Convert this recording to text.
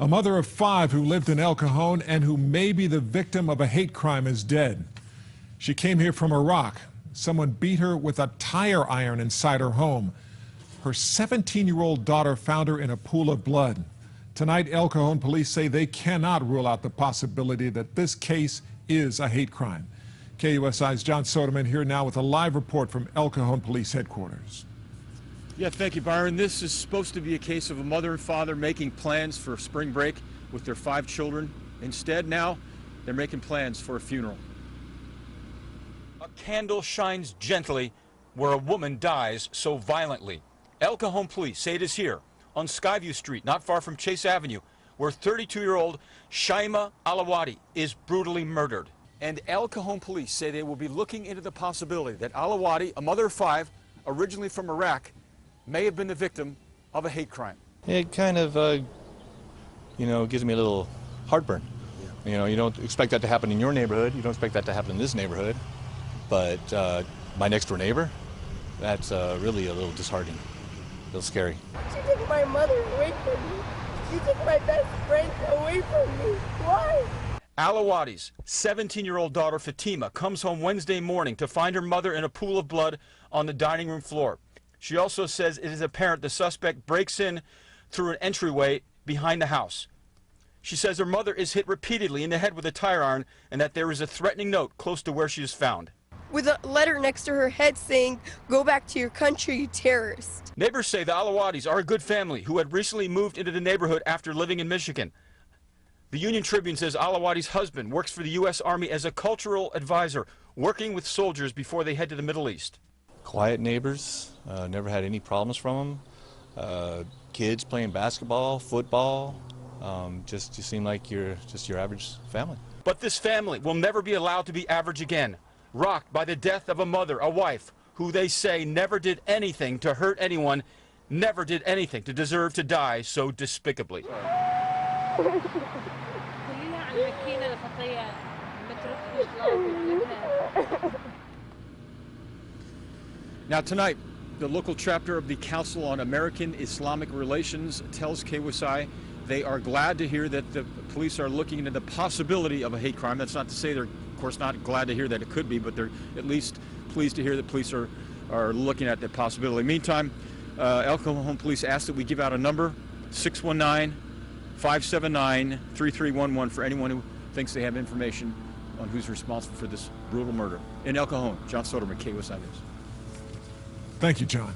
A mother of 5 who lived in El Cajon and who may be the victim of a hate crime is dead. She came here from Iraq. Someone beat her with a tire iron inside her home. Her 17-year-old daughter found her in a pool of blood. Tonight, El Cajon police say they cannot rule out the possibility that this case is a hate crime. KUSI's John Soderman here now with a live report from El Cajon Police Headquarters. Yeah, thank you, Byron. This is supposed to be a case of a mother and father making plans for spring break with their 5 children. Instead, now, they're making plans for a funeral. A candle shines gently where a woman dies so violently. El Cajon police say it is here on Skyview Street, not far from Chase Avenue, where 32-year-old Shaima Alawati is brutally murdered. And El Cajon police say they will be looking into the possibility that Alawati, a mother of 5, originally from Iraq, may have been the victim of a hate crime. It kind of, gives me a little heartburn. Yeah. You don't expect that to happen in your neighborhood. You don't expect that to happen in this neighborhood. But my next-door neighbor, that's really a little disheartening, a little scary. She took my mother away from me. She took my best friend away from me. Why? Alawati's 17-year-old daughter, Fatima, comes home Wednesday morning to find her mother in a pool of blood on the dining room floor. She also says it is apparent the suspect breaks in through an entryway behind the house. She says her mother is hit repeatedly in the head with a tire iron and that there is a threatening note close to where she is found. With a letter next to her head saying, "Go back to your country, you terrorist." Neighbors say the Alawatis are a good family who had recently moved into the neighborhood after living in Michigan. The Union Tribune says Alawati's husband works for the U.S. Army as a cultural advisor, working with soldiers before they head to the Middle East. Quiet neighbors, never had any problems from them. Kids playing basketball, football, just you seem like you're just your average family. But this family will never be allowed to be average again, rocked by the death of a mother, a wife, who they say never did anything to hurt anyone, never did anything to deserve to die so despicably. Now tonight, the local chapter of the Council on American Islamic Relations tells KUSI they are glad to hear that the police are looking into the possibility of a hate crime. That's not to say they're, of course, not glad to hear that it could be, but they're at least pleased to hear that police are looking at that possibility. Meantime, El Cajon Police asked that we give out a number, 619-579-3311, for anyone who thinks they have information on who's responsible for this brutal murder. In El Cajon, John Soderman, KUSI News. Thank you, John.